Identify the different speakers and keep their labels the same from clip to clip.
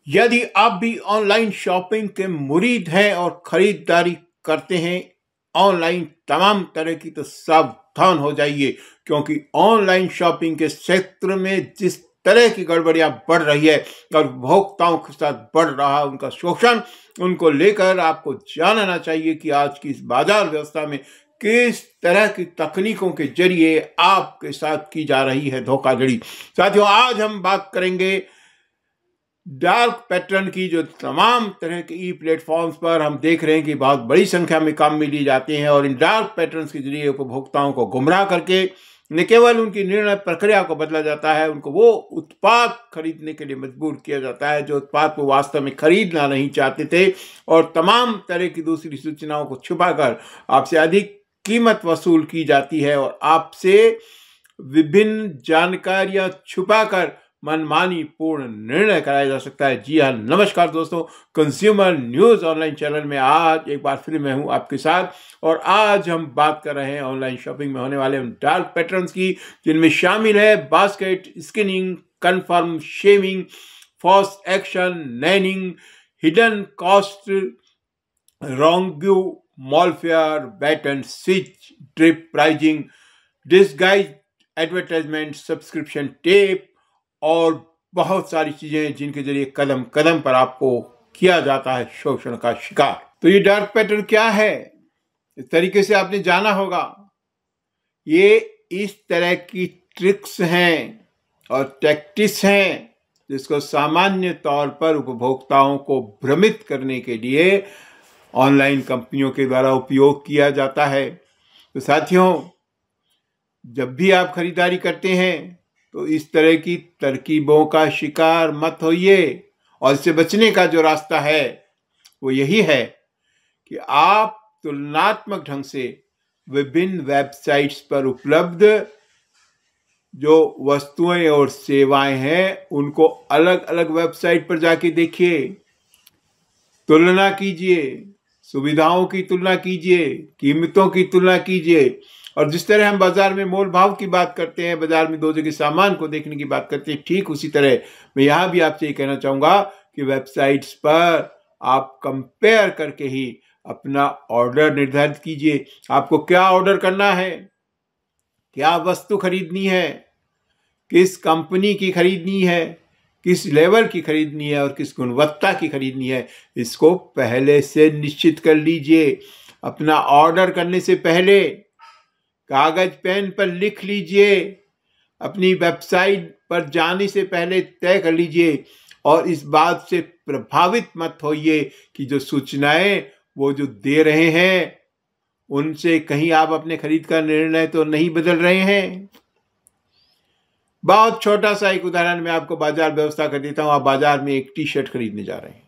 Speaker 1: यदि आप भी ऑनलाइन शॉपिंग के मुरीद हैं और खरीदारी करते हैं ऑनलाइन तमाम तरह की, तो सावधान हो जाइए, क्योंकि ऑनलाइन शॉपिंग के क्षेत्र में जिस तरह की गड़बड़ियां बढ़ रही है और उपभोक्ताओं के साथ बढ़ रहा है उनका शोषण, उनको लेकर आपको जानना चाहिए कि आज की इस बाजार व्यवस्था में किस तरह की तकनीकों के जरिए आपके साथ की जा रही है धोखाधड़ी। साथियों, आज हम बात करेंगे डार्क पैटर्न की, जो तमाम तरह के ई प्लेटफॉर्म्स पर हम देख रहे हैं कि बहुत बड़ी संख्या में काम में लिए जाते हैं और इन डार्क पैटर्न्स के जरिए उपभोक्ताओं को गुमराह करके न केवल उनकी निर्णय प्रक्रिया को बदला जाता है, उनको वो उत्पाद खरीदने के लिए मजबूर किया जाता है जो उत्पाद को वास्तव में खरीदना नहीं चाहते थे, और तमाम तरह की दूसरी सूचनाओं को छुपाकर आपसे अधिक कीमत वसूल की जाती है और आपसे विभिन्न जानकारियां छुपाकर मनमानी पूर्ण निर्णय कराया जा सकता है। जी हाँ, नमस्कार दोस्तों, कंज्यूमर न्यूज ऑनलाइन चैनल में आज एक बार फिर मैं हूं आपके साथ, और आज हम बात कर रहे हैं ऑनलाइन शॉपिंग में होने वाले उन डार्क पैटर्न्स की, जिनमें शामिल है basket skinning, confirm shaming, false action, नैनिंग, हिडन कॉस्ट, रॉन्ग्यू, malware, bait and switch, drip pricing, disguise advertisement, subscription trap और बहुत सारी चीजें जिनके जरिए कदम कदम पर आपको किया जाता है शोषण का शिकार। तो ये डार्क पैटर्न क्या है, इस तरीके से आपने जाना होगा। ये इस तरह की ट्रिक्स हैं और टैक्टिक्स हैं जिसको सामान्य तौर पर उपभोक्ताओं को भ्रमित करने के लिए ऑनलाइन कंपनियों के द्वारा उपयोग किया जाता है। तो साथियों, जब भी आप खरीदारी करते हैं तो इस तरह की तरकीबों का शिकार मत होइए, और इससे बचने का जो रास्ता है वो यही है कि आप तुलनात्मक ढंग से विभिन्न वेबसाइट्स पर उपलब्ध जो वस्तुएं और सेवाएं हैं उनको अलग अलग वेबसाइट पर जाके देखिए, तुलना कीजिए, सुविधाओं की तुलना कीजिए, कीमतों की तुलना कीजिए। और जिस तरह हम बाजार में मोल भाव की बात करते हैं, बाजार में दो जगह सामान को देखने की बात करते हैं, ठीक उसी तरह मैं यहाँ भी आपसे ये कहना चाहूँगा कि वेबसाइट्स पर आप कंपेयर करके ही अपना ऑर्डर निर्धारित कीजिए। आपको क्या ऑर्डर करना है, क्या वस्तु खरीदनी है, किस कंपनी की खरीदनी है, किस लेवल की खरीदनी है और किस गुणवत्ता की खरीदनी है, इसको पहले से निश्चित कर लीजिए। अपना ऑर्डर करने से पहले कागज पेन पर लिख लीजिए, अपनी वेबसाइट पर जाने से पहले तय कर लीजिए, और इस बात से प्रभावित मत होइए कि जो सूचनाएं वो जो दे रहे हैं उनसे कहीं आप अपने खरीद का निर्णय तो नहीं बदल रहे हैं। बहुत छोटा सा एक उदाहरण मैं आपको बाजार व्यवस्था कर देता हूँ। आप बाजार में एक टी शर्ट खरीदने जा रहे हैं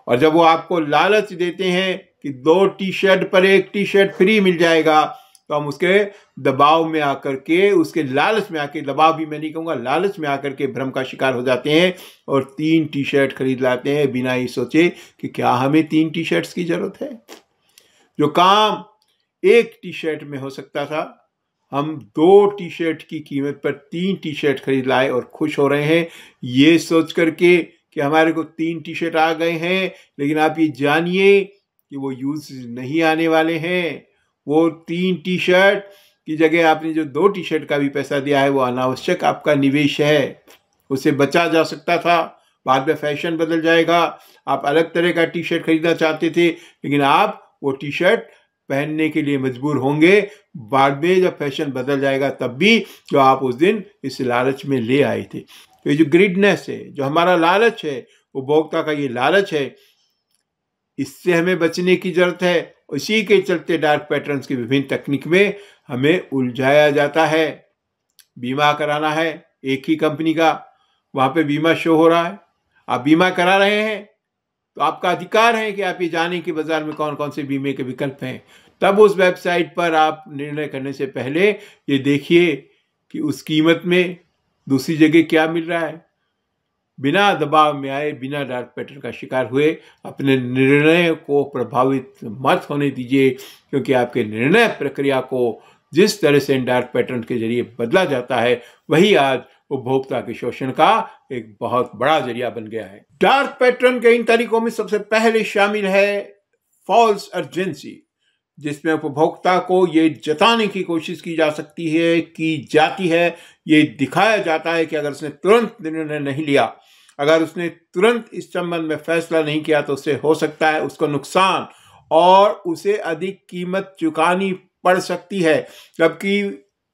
Speaker 1: और जब वो आपको लालच देते हैं कि 2 टी शर्ट पर 1 टी शर्ट फ्री मिल जाएगा, तो हम उसके दबाव में आकर के, उसके लालच में आके, दबाव भी मैं नहीं कहूँगा, लालच में आकर के भ्रम का शिकार हो जाते हैं और 3 टी शर्ट खरीद लाते हैं बिना ही सोचे कि क्या हमें 3 टी शर्ट्स की जरूरत है। जो काम 1 टी शर्ट में हो सकता था, हम 2 टी शर्ट की कीमत पर 3 टी शर्ट खरीद लाए और खुश हो रहे हैं, ये सोच करके कि हमारे को 3 टी शर्ट आ गए हैं। लेकिन आप ये जानिए कि वो यूज नहीं आने वाले हैं। वो 3 टी शर्ट की जगह आपने जो 2 टी शर्ट का भी पैसा दिया है वो अनावश्यक आपका निवेश है, उसे बचा जा सकता था। बाद में फैशन बदल जाएगा, आप अलग तरह का टी शर्ट खरीदना चाहते थे लेकिन आप वो टी शर्ट पहनने के लिए मजबूर होंगे बाद में, जब फैशन बदल जाएगा तब भी, जो आप उस दिन इस लालच में ले आए थे। तो ये जो ग्रिडनेस है, जो हमारा लालच है, उपभोक्ता का ये लालच है, इससे हमें बचने की जरूरत है। उसी के चलते डार्क पैटर्न्स की विभिन्न तकनीक में हमें उलझाया जाता है। बीमा कराना है एक ही कंपनी का, वहां पे बीमा शो हो रहा है, आप बीमा करा रहे हैं तो आपका अधिकार है कि आप ये जानें कि बाजार में कौन कौन से बीमे के विकल्प हैं। तब उस वेबसाइट पर आप निर्णय करने से पहले ये देखिए कि उस कीमत में दूसरी जगह क्या मिल रहा है। बिना दबाव में आए, बिना डार्क पैटर्न का शिकार हुए अपने निर्णय को प्रभावित मत होने दीजिए, क्योंकि आपके निर्णय प्रक्रिया को जिस तरह से इन डार्क पैटर्न के जरिए बदला जाता है, वही आज उपभोक्ता के शोषण का एक बहुत बड़ा जरिया बन गया है। डार्क पैटर्न के इन तरीकों में सबसे पहले शामिल है फॉल्स अर्जेंसी, जिसमें उपभोक्ता को ये जताने की कोशिश की जाती है, ये दिखाया जाता है कि अगर उसने तुरंत निर्णय नहीं लिया, अगर उसने तुरंत इस संबंध में फैसला नहीं किया, तो उससे हो सकता है उसको नुकसान और उसे अधिक कीमत चुकानी पड़ सकती है। जबकि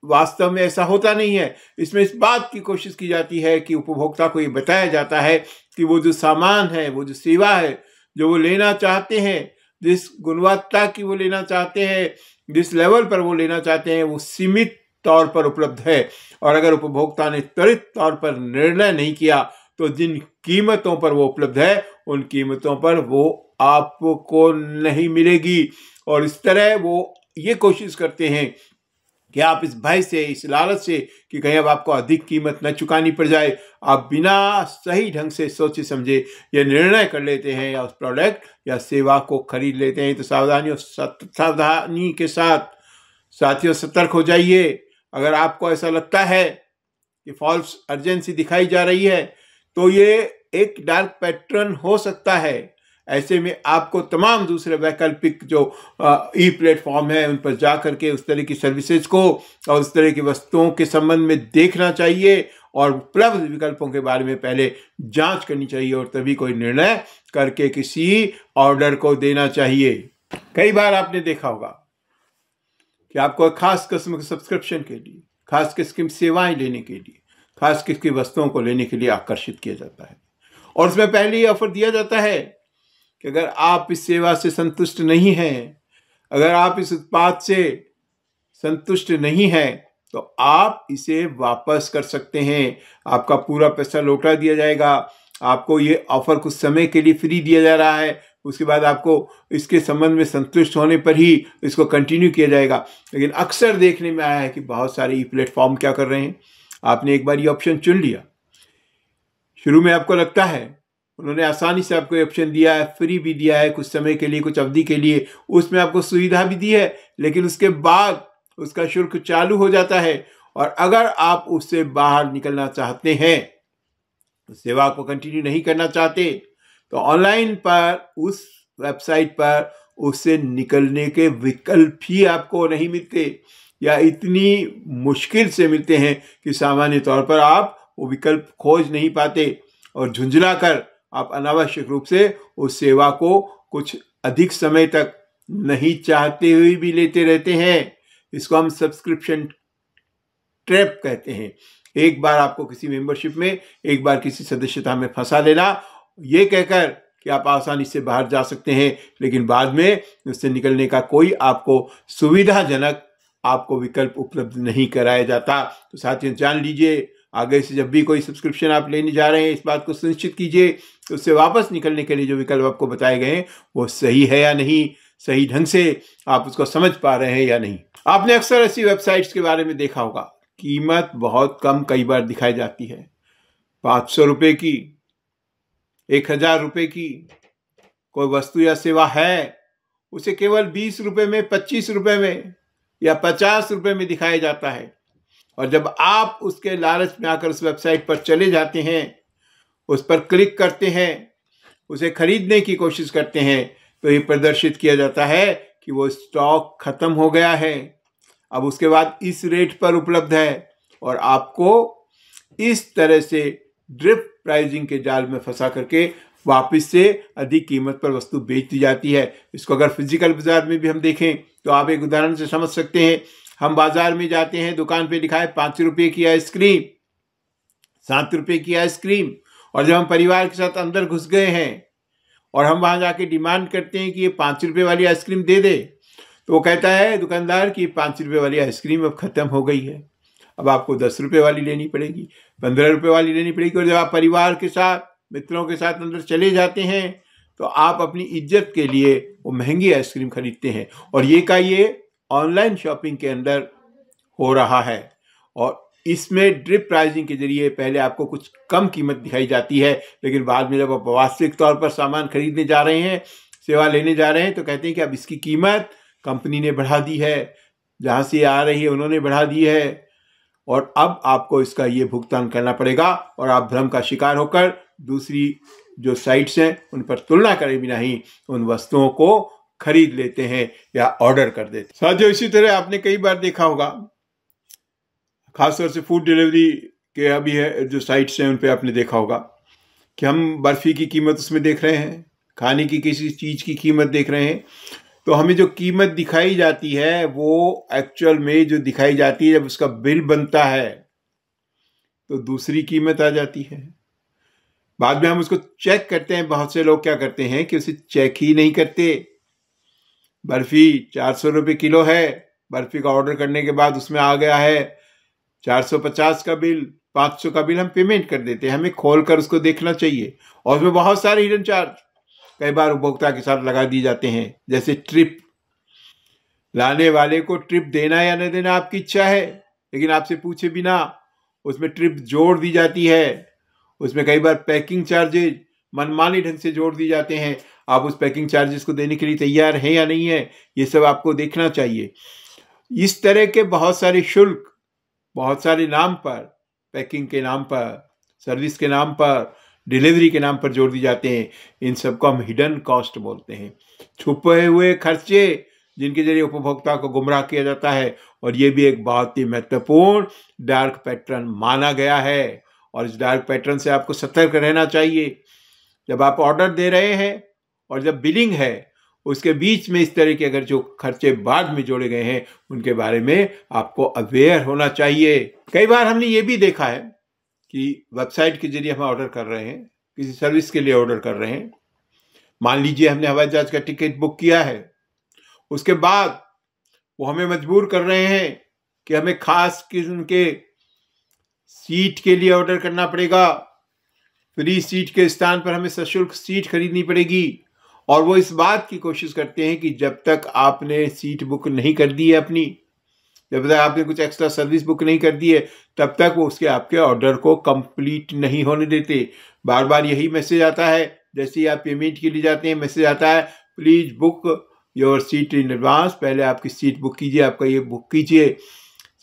Speaker 1: वास्तव में ऐसा होता नहीं है। इसमें इस बात की कोशिश की जाती है कि उपभोक्ता को ये बताया जाता है कि वो जो सामान है, वो जो सेवा है, जो वो लेना चाहते हैं, जिस गुणवत्ता की वो लेना चाहते हैं, जिस लेवल पर वो लेना चाहते हैं, वो सीमित तौर पर उपलब्ध है। और अगर उपभोक्ता ने त्वरित तौर पर निर्णय नहीं किया, तो जिन कीमतों पर वो उपलब्ध है, उन कीमतों पर वो आपको नहीं मिलेगी। और इस तरह वो ये कोशिश करते हैं कि आप इस भय से, इस लालच से कि कहीं अब आपको अधिक कीमत न चुकानी पड़ जाए, आप बिना सही ढंग से सोचे समझे ये निर्णय कर लेते हैं या उस प्रोडक्ट या सेवा को खरीद लेते हैं। तो सावधानी के साथ साथियों सतर्क हो जाइए। अगर आपको ऐसा लगता है कि फॉल्स अर्जेंसी दिखाई जा रही है, तो ये एक डार्क पैटर्न हो सकता है। ऐसे में आपको तमाम दूसरे वैकल्पिक जो ई प्लेटफॉर्म है, उन पर जा करके उस तरह की सर्विसेज को और उस तरह की वस्तुओं के संबंध में देखना चाहिए और उपलब्ध विकल्पों के बारे में पहले जांच करनी चाहिए और तभी कोई निर्णय करके किसी ऑर्डर को देना चाहिए। कई बार आपने देखा होगा कि आपको खास किस्म के सब्सक्रिप्शन के लिए, खास किस्म की सेवाएं लेने के लिए, खास किस्म की वस्तुओं को लेने के लिए आकर्षित किया जाता है और उसमें पहले ही ऑफर दिया जाता है कि अगर आप इस सेवा से संतुष्ट नहीं हैं, अगर आप इस उत्पाद से संतुष्ट नहीं हैं, तो आप इसे वापस कर सकते हैं, आपका पूरा पैसा लौटा दिया जाएगा। आपको ये ऑफर कुछ समय के लिए फ्री दिया जा रहा है, उसके बाद आपको इसके संबंध में संतुष्ट होने पर ही इसको कंटिन्यू किया जाएगा। लेकिन अक्सर देखने में आया है कि बहुत सारे ई प्लेटफॉर्म क्या कर रहे हैं, आपने एक बार ये ऑप्शन चुन लिया, शुरू में आपको लगता है उन्होंने आसानी से आपको ऑप्शन दिया है, फ्री भी दिया है, कुछ समय के लिए, कुछ अवधि के लिए, उसमें आपको सुविधा भी दी है, लेकिन उसके बाद उसका शुल्क चालू हो जाता है। और अगर आप उससे बाहर निकलना चाहते हैं, उस सेवा को कंटिन्यू नहीं करना चाहते, तो ऑनलाइन पर, उस वेबसाइट पर उससे निकलने के विकल्प ही आपको नहीं मिलते या इतनी मुश्किल से मिलते हैं कि सामान्य तौर पर आप वो विकल्प खोज नहीं पाते और झुंझला कर आप अनावश्यक रूप से उस सेवा को कुछ अधिक समय तक नहीं चाहते हुए भी लेते रहते हैं। इसको हम सब्सक्रिप्शन ट्रैप कहते हैं। एक बार आपको किसी मेंबरशिप में, एक बार किसी सदस्यता में फंसा लेना, ये कहकर कि आप आसानी से बाहर जा सकते हैं, लेकिन बाद में उससे निकलने का कोई आपको सुविधाजनक आपको विकल्प उपलब्ध नहीं कराया जाता। तो साथियों, जान लीजिए, आगे से जब भी कोई सब्सक्रिप्शन आप लेने जा रहे हैं, इस बात को सुनिश्चित कीजिए कि उससे वापस निकलने के लिए जो विकल्प आपको बताए गए हैं वो सही है या नहीं, सही ढंग से आप उसको समझ पा रहे हैं या नहीं। आपने अक्सर ऐसी वेबसाइट्स के बारे में देखा होगा, कीमत बहुत कम कई बार दिखाई जाती है, 500 रुपये की, 1000 रुपये की कोई वस्तु या सेवा है, उसे केवल 20 रुपये में, 25 रुपये में या 50 रुपये में दिखाया जाता है। और जब आप उसके लालच में आकर उस वेबसाइट पर चले जाते हैं, उस पर क्लिक करते हैं, उसे खरीदने की कोशिश करते हैं, तो ये प्रदर्शित किया जाता है कि वो स्टॉक खत्म हो गया है, अब उसके बाद इस रेट पर उपलब्ध है। और आपको इस तरह से ड्रिफ्ट प्राइसिंग के जाल में फंसा करके वापस से अधिक कीमत पर वस्तु बेच दी जाती है। इसको अगर फिजिकल बाजार में भी हम देखें तो आप एक उदाहरण से समझ सकते हैं। हम बाजार में जाते हैं, दुकान पे लिखा है 5 रुपये की आइसक्रीम, 7 रुपये की आइसक्रीम, और जब हम परिवार के साथ अंदर घुस गए हैं और हम वहां जाके डिमांड करते हैं कि ये 5 रुपये वाली आइसक्रीम दे दे, तो वो कहता है दुकानदार कि 5 रुपये वाली आइसक्रीम अब खत्म हो गई है, अब आपको 10 रुपये वाली लेनी पड़ेगी, 15 रुपये वाली लेनी पड़ेगी। और जब आप परिवार के साथ, मित्रों के साथ अंदर चले जाते हैं, तो आप अपनी इज्जत के लिए वो महंगी आइसक्रीम खरीदते हैं। और ये ऑनलाइन शॉपिंग के अंदर हो रहा है। और इसमें ड्रिप प्राइसिंग के जरिए पहले आपको कुछ कम कीमत दिखाई जाती है, लेकिन बाद में जब आप वास्तविक तौर पर सामान खरीदने जा रहे हैं, सेवा लेने जा रहे हैं, तो कहते हैं कि अब इसकी कीमत कंपनी ने बढ़ा दी है, जहाँ से आ रही है उन्होंने बढ़ा दी है, और अब आपको इसका ये भुगतान करना पड़ेगा, और आप भ्रम का शिकार होकर दूसरी जो साइट्स हैं उन पर तुलना करे बिना ही उन वस्तुओं को खरीद लेते हैं या ऑर्डर कर देते हैं। साथियों, इसी तरह आपने कई बार देखा होगा, खासतौर से फूड डिलीवरी के अभी है जो साइट्स हैं उन पे आपने देखा होगा कि हम बर्फ़ी की कीमत उसमें देख रहे हैं, खाने की किसी चीज़ की कीमत देख रहे हैं, तो हमें जो कीमत दिखाई जाती है वो एक्चुअल में जो दिखाई जाती है जब उसका बिल बनता है तो दूसरी कीमत आ जाती है। बाद में हम उसको चेक करते हैं। बहुत से लोग क्या करते हैं कि उसे चेक ही नहीं करते। बर्फ़ी 400 रुपये किलो है, बर्फ़ी का ऑर्डर करने के बाद उसमें आ गया है 450 का बिल, 500 का बिल, हम पेमेंट कर देते हैं। हमें खोल कर उसको देखना चाहिए, और उसमें बहुत सारे हिडन चार्ज कई बार उपभोक्ता के साथ लगा दिए जाते हैं, जैसे ट्रिप। लाने वाले को ट्रिप देना या न देना आपकी इच्छा है, लेकिन आपसे पूछे बिना उसमें ट्रिप जोड़ दी जाती है। उसमें कई बार पैकिंग चार्जेज मनमानी ढंग से जोड़ दिए जाते हैं। आप उस पैकिंग चार्जेस को देने के लिए तैयार हैं या नहीं है, ये सब आपको देखना चाहिए। इस तरह के बहुत सारे शुल्क बहुत सारे नाम पर, पैकिंग के नाम पर, सर्विस के नाम पर, डिलीवरी के नाम पर जोड़ दिए जाते हैं। इन सबको हम हिडन कॉस्ट बोलते हैं, छुपे हुए खर्चे जिनके जरिए उपभोक्ता को गुमराह किया जाता है। और ये भी एक बहुत ही महत्वपूर्ण डार्क पैटर्न माना गया है, और इस डार्क पैटर्न से आपको सतर्क रहना चाहिए। जब आप ऑर्डर दे रहे हैं और जब बिलिंग है, उसके बीच में इस तरह के अगर जो खर्चे बाद में जोड़े गए हैं उनके बारे में आपको अवेयर होना चाहिए। कई बार हमने ये भी देखा है कि वेबसाइट के जरिए हम ऑर्डर कर रहे हैं, किसी सर्विस के लिए ऑर्डर कर रहे हैं। मान लीजिए हमने हवाई जहाज का टिकट बुक किया है, उसके बाद वो हमें मजबूर कर रहे हैं कि हमें खास किस्म के सीट के लिए ऑर्डर करना पड़ेगा, फ्री सीट के स्थान पर हमें सशुल्क सीट खरीदनी पड़ेगी। और वो इस बात की कोशिश करते हैं कि जब तक आपने सीट बुक नहीं कर दी है अपनी, जब तक आपने कुछ एक्स्ट्रा सर्विस बुक नहीं कर दी है, तब तक वो उसके आपके ऑर्डर को कंप्लीट नहीं होने देते। बार बार यही मैसेज आता है, जैसे ही आप पेमेंट के लिए जाते हैं मैसेज आता है, please book your seat in advance, पहले आपकी सीट बुक कीजिए, आपका ये बुक कीजिए।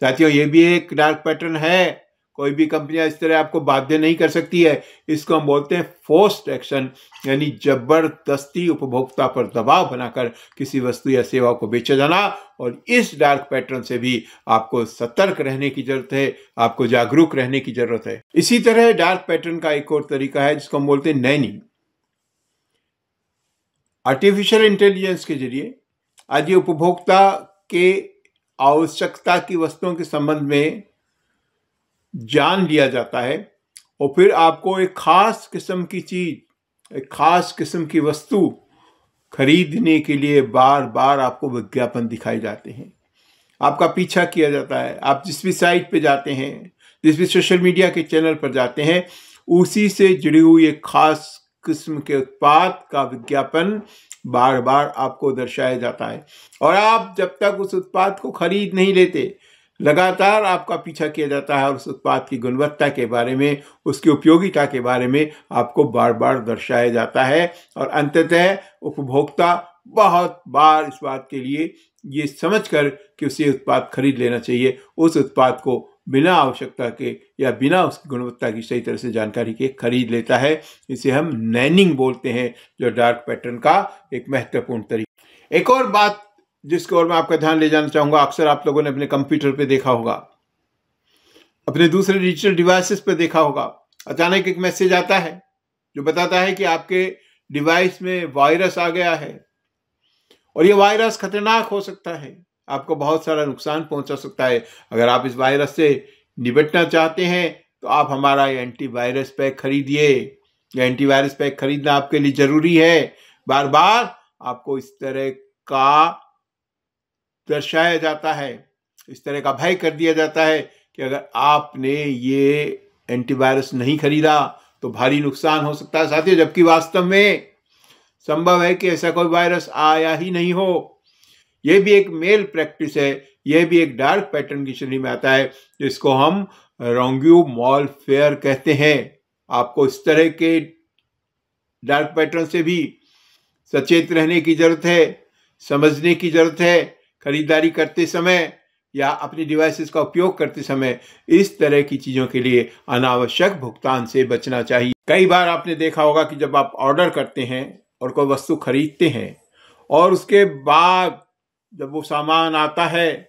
Speaker 1: साथियों, ये भी एक डार्क पैटर्न है। कोई भी कंपनियां इस तरह आपको बाध्य नहीं कर सकती है। इसको हम बोलते हैं फोर्स्ड एक्शन, यानी जबरदस्ती उपभोक्ता पर दबाव बनाकर किसी वस्तु या सेवा को बेचा जाना। और इस डार्क पैटर्न से भी आपको सतर्क रहने की जरूरत है, आपको जागरूक रहने की जरूरत है। इसी तरह डार्क पैटर्न का एक और तरीका है जिसको हम बोलते हैं नैनिंग। आर्टिफिशियल इंटेलिजेंस के जरिए आज ये उपभोक्ता के आवश्यकता की वस्तुओं के संबंध में जान लिया जाता है, और फिर आपको एक खास किस्म की चीज, एक खास किस्म की वस्तु खरीदने के लिए बार बार आपको विज्ञापन दिखाए जाते हैं, आपका पीछा किया जाता है। आप जिस भी साइट पे जाते हैं, जिस भी सोशल मीडिया के चैनल पर जाते हैं, उसी से जुड़ी हुई एक खास किस्म के उत्पाद का विज्ञापन बार बार आपको दर्शाया जाता है। और आप जब तक उस उत्पाद को खरीद नहीं लेते, लगातार आपका पीछा किया जाता है और उस उत्पाद की गुणवत्ता के बारे में, उसकी उपयोगिता के बारे में आपको बार बार दर्शाया जाता है। और अंततः उपभोक्ता बहुत बार इस बात के लिए ये समझकर कि उसे उत्पाद खरीद लेना चाहिए, उस उत्पाद को बिना आवश्यकता के या बिना उसकी गुणवत्ता की सही तरह से जानकारी के खरीद लेता है। इसे हम नैनिंग बोलते हैं, जो डार्क पैटर्न का एक महत्वपूर्ण तरीका। एक और बात जिसकी ओर मैं आपका ध्यान ले जाना चाहूँगा, अक्सर आप लोगों ने अपने कंप्यूटर पे देखा होगा, अपने दूसरे डिजिटल डिवाइसेस पे देखा होगा, अचानक एक मैसेज आता है जो बताता है कि आपके डिवाइस में वायरस आ गया है, और ये वायरस खतरनाक हो सकता है, आपको बहुत सारा नुकसान पहुंचा सकता है। अगर आप इस वायरस से निपटना चाहते हैं तो आप हमारा ये एंटीवायरस पैक खरीदिए। ये एंटीवायरस पैक खरीदना आपके लिए जरूरी है। बार बार आपको इस तरह का दर्शाया जाता है, इस तरह का भय कर दिया जाता है कि अगर आपने ये एंटीवायरस नहीं खरीदा तो भारी नुकसान हो सकता है साथियों, जबकि वास्तव में संभव है कि ऐसा कोई वायरस आया ही नहीं हो। यह भी एक मेल प्रैक्टिस है, यह भी एक डार्क पैटर्न की श्रेणी में आता है, जिसको हम रोंग्यू मॉलफेयर कहते हैं। आपको इस तरह के डार्क पैटर्न से भी सचेत रहने की जरूरत है, समझने की जरूरत है। खरीदारी करते समय या अपनी डिवाइसेस का उपयोग करते समय इस तरह की चीज़ों के लिए अनावश्यक भुगतान से बचना चाहिए। कई बार आपने देखा होगा कि जब आप ऑर्डर करते हैं और कोई वस्तु खरीदते हैं और उसके बाद जब वो सामान आता है,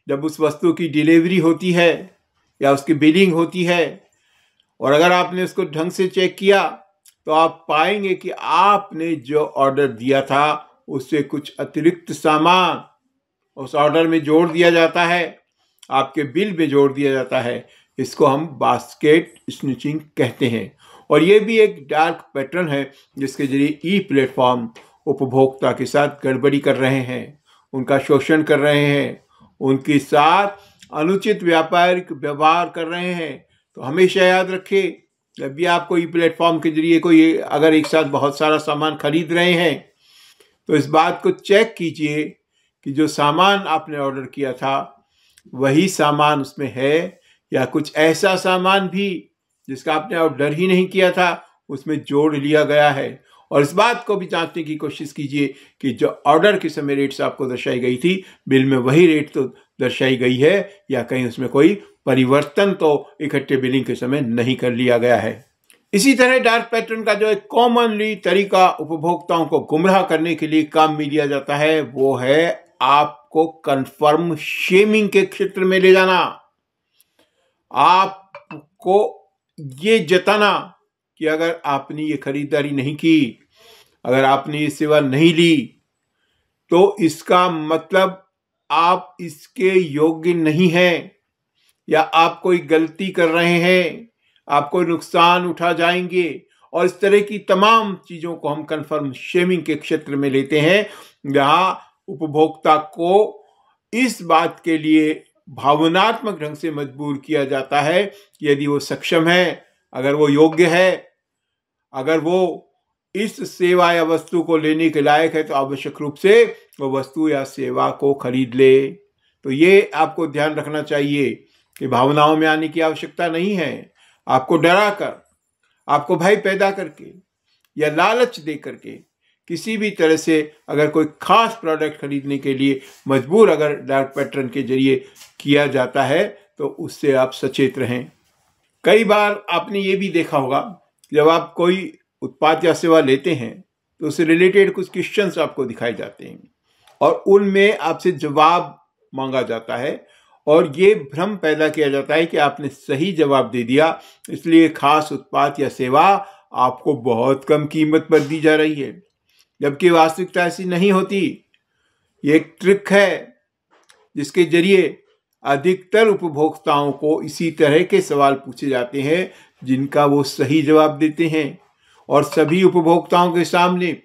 Speaker 1: जब उस वस्तु की डिलीवरी होती है या उसकी बिलिंग होती है, और अगर आपने उसको ढंग से चेक किया तो आप पाएंगे कि आपने जो ऑर्डर दिया था उससे कुछ अतिरिक्त सामान उस ऑर्डर में जोड़ दिया जाता है, आपके बिल में जोड़ दिया जाता है। इसको हम बास्केट स्निचिंग कहते हैं। और ये भी एक डार्क पैटर्न है जिसके जरिए ई प्लेटफॉर्म उपभोक्ता के साथ गड़बड़ी कर रहे हैं, उनका शोषण कर रहे हैं, उनके साथ अनुचित व्यापारिक व्यवहार कर रहे हैं। तो हमेशा याद रखिए, जब भी आपको ई प्लेटफॉर्म के जरिए कोई अगर एक साथ बहुत सारा सामान खरीद रहे हैं तो इस बात को चेक कीजिए कि जो सामान आपने ऑर्डर किया था वही सामान उसमें है या कुछ ऐसा सामान भी जिसका आपने ऑर्डर ही नहीं किया था उसमें जोड़ लिया गया है। और इस बात को भी जांचने की कोशिश कीजिए कि जो ऑर्डर के समय रेट्स आपको दर्शाई गई थी बिल में वही रेट तो दर्शाई गई है या कहीं उसमें कोई परिवर्तन तो इकट्ठे बिलिंग के समय नहीं कर लिया गया है। इसी तरह डार्क पैटर्न का जो एक कॉमनली तरीका उपभोक्ताओं को गुमराह करने के लिए काम में लिया जाता है वो है आपको कंफर्म शेमिंग के क्षेत्र में ले जाना, आपको ये जताना कि अगर आपने ये खरीदारी नहीं की, अगर आपने ये सेवा नहीं ली तो इसका मतलब आप इसके योग्य नहीं हैं या आप कोई गलती कर रहे हैं, आप कोई नुकसान उठा जाएंगे। और इस तरह की तमाम चीज़ों को हम कंफर्म शेमिंग के क्षेत्र में लेते हैं, जहां उपभोक्ता को इस बात के लिए भावनात्मक ढंग से मजबूर किया जाता है कि यदि वो सक्षम है, अगर वो योग्य है, अगर वो इस सेवा या वस्तु को लेने के लायक है तो आवश्यक रूप से वो वस्तु या सेवा को खरीद ले। तो ये आपको ध्यान रखना चाहिए कि भावनाओं में आने की आवश्यकता नहीं है। आपको डरा कर, आपको भय पैदा करके या लालच दे करके किसी भी तरह से अगर कोई खास प्रोडक्ट खरीदने के लिए मजबूर अगर डार्क पैटर्न के जरिए किया जाता है तो उससे आप सचेत रहें। कई बार आपने ये भी देखा होगा, जब आप कोई उत्पाद या सेवा लेते हैं तो उससे रिलेटेड कुछ क्वेश्चंस आपको दिखाए जाते हैं और उनमें आपसे जवाब मांगा जाता है और ये भ्रम पैदा किया जाता है कि आपने सही जवाब दे दिया इसलिए खास उत्पाद या सेवा आपको बहुत कम कीमत पर दी जा रही है, जबकि वास्तविकता ऐसी नहीं होती। ये एक ट्रिक है जिसके जरिए अधिकतर उपभोक्ताओं को इसी तरह के सवाल पूछे जाते हैं जिनका वो सही जवाब देते हैं और सभी उपभोक्ताओं के सामने,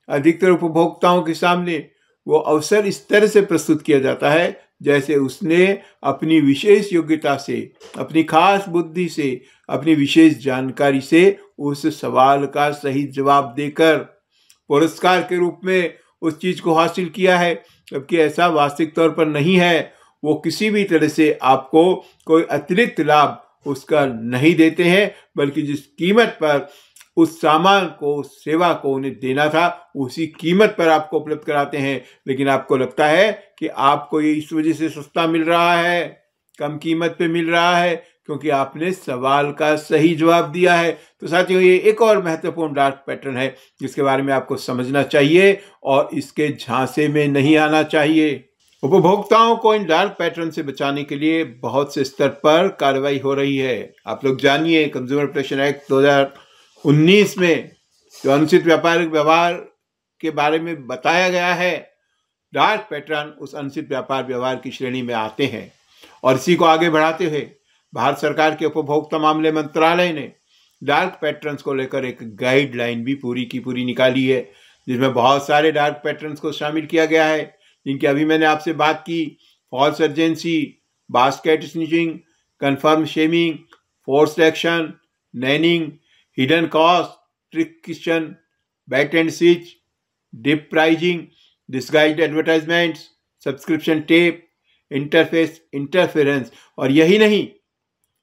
Speaker 1: अधिकतर उपभोक्ताओं के सामने वो अवसर इस तरह से प्रस्तुत किया जाता है जैसे उसने अपनी विशेष योग्यता से, अपनी खास बुद्धि से, अपनी विशेष जानकारी से उस सवाल का सही जवाब देकर पुरस्कार के रूप में उस चीज को हासिल किया है, जबकि ऐसा वास्तविक तौर पर नहीं है। वो किसी भी तरह से आपको कोई अतिरिक्त लाभ उसका नहीं देते हैं, बल्कि जिस कीमत पर उस सामान को, उस सेवा को उन्हें देना था उसी कीमत पर आपको उपलब्ध कराते हैं। लेकिन आपको लगता है कि आपको ये इस वजह से सस्ता मिल रहा है, कम कीमत पे मिल रहा है क्योंकि आपने सवाल का सही जवाब दिया है। तो साथियों, ये एक और महत्वपूर्ण डार्क पैटर्न है जिसके बारे में आपको समझना चाहिए और इसके झांसे में नहीं आना चाहिए। उपभोक्ताओं को इन डार्क पैटर्न से बचाने के लिए बहुत से स्तर पर कार्रवाई हो रही है। आप लोग जानिए, कंज्यूमर प्रोटेक्शन एक्ट 2019 में जो अनुचित व्यापारिक व्यवहार के बारे में बताया गया है, डार्क पैटर्न उस अनुचित व्यापार व्यवहार की श्रेणी में आते हैं। और इसी को आगे बढ़ाते हुए भारत सरकार के उपभोक्ता मामले मंत्रालय ने डार्क पैटर्न्स को लेकर एक गाइडलाइन भी पूरी की पूरी निकाली है, जिसमें बहुत सारे डार्क पैटर्न्स को शामिल किया गया है, जिनकी अभी मैंने आपसे बात की। False urgency, basket snitching, confirm shaming, forced action, नैनिंग, hidden cost, trick question, bait and switch, drip pricing, disguised advertisements, subscription trap, interface interference. और यही नहीं,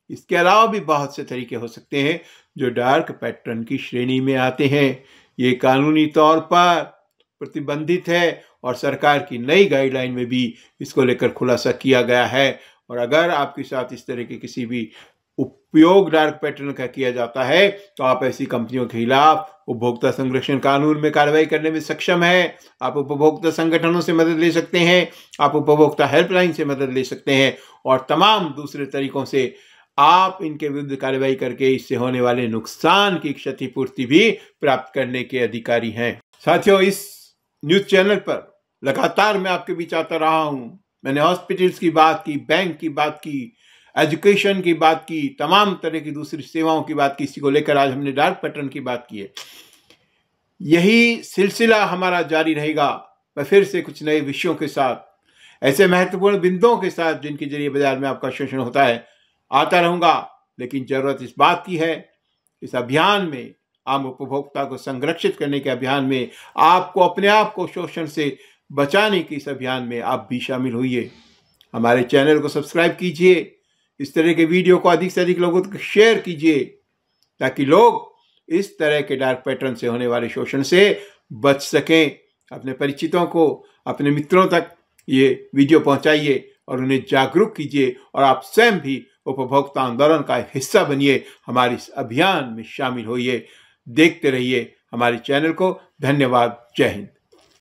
Speaker 1: इसके अलावा भी बहुत से तरीके हो सकते हैं जो डार्क पैटर्न की श्रेणी में आते हैं। ये कानूनी तौर पर प्रतिबंधित है और सरकार की नई गाइडलाइन में भी इसको लेकर खुलासा किया गया है। और अगर आपके साथ इस तरह के किसी भी उपयोग डार्क पैटर्न का किया जाता है तो आप ऐसी कंपनियों के खिलाफ उपभोक्ता संरक्षण कानून में कार्रवाई करने में सक्षम है। आप उपभोक्ता संगठनों से मदद ले सकते हैं, आप उपभोक्ता हेल्पलाइन से मदद ले सकते हैं और तमाम दूसरे तरीकों से आप इनके विरुद्ध कार्रवाई करके इससे होने वाले नुकसान की क्षतिपूर्ति भी प्राप्त करने के अधिकारी हैं। साथियों, इस न्यूज चैनल पर लगातार मैं आपके बीच आता रहा हूं। मैंने हॉस्पिटल्स की बात की, बैंक की बात की, एजुकेशन की बात की, तमाम तरह की दूसरी सेवाओं की बात की। इसी को लेकर आज हमने डार्क पैटर्न की बात की है। यही सिलसिला हमारा जारी रहेगा। मैं फिर से कुछ नए विषयों के साथ, ऐसे महत्वपूर्ण बिंदुओं के साथ जिनके जरिए बाजार में आपका शोषण होता है, आता रहूंगा। लेकिन जरूरत इस बात की है, इस अभियान में, आम उपभोक्ता को संरक्षित करने के अभियान में, आपको अपने आप को शोषण से बचाने के इस अभियान में आप भी शामिल होइए। हमारे चैनल को सब्सक्राइब कीजिए, इस तरह के वीडियो को अधिक से अधिक लोगों तक शेयर कीजिए ताकि लोग इस तरह के डार्क पैटर्न से होने वाले शोषण से बच सकें। अपने परिचितों को, अपने मित्रों तक ये वीडियो पहुंचाइए और उन्हें जागरूक कीजिए और आप स्वयं भी उपभोक्ता आंदोलन का एक हिस्सा बनिए, हमारे इस अभियान में शामिल होइए। देखते रहिए हमारे चैनल को। धन्यवाद। जय हिंद।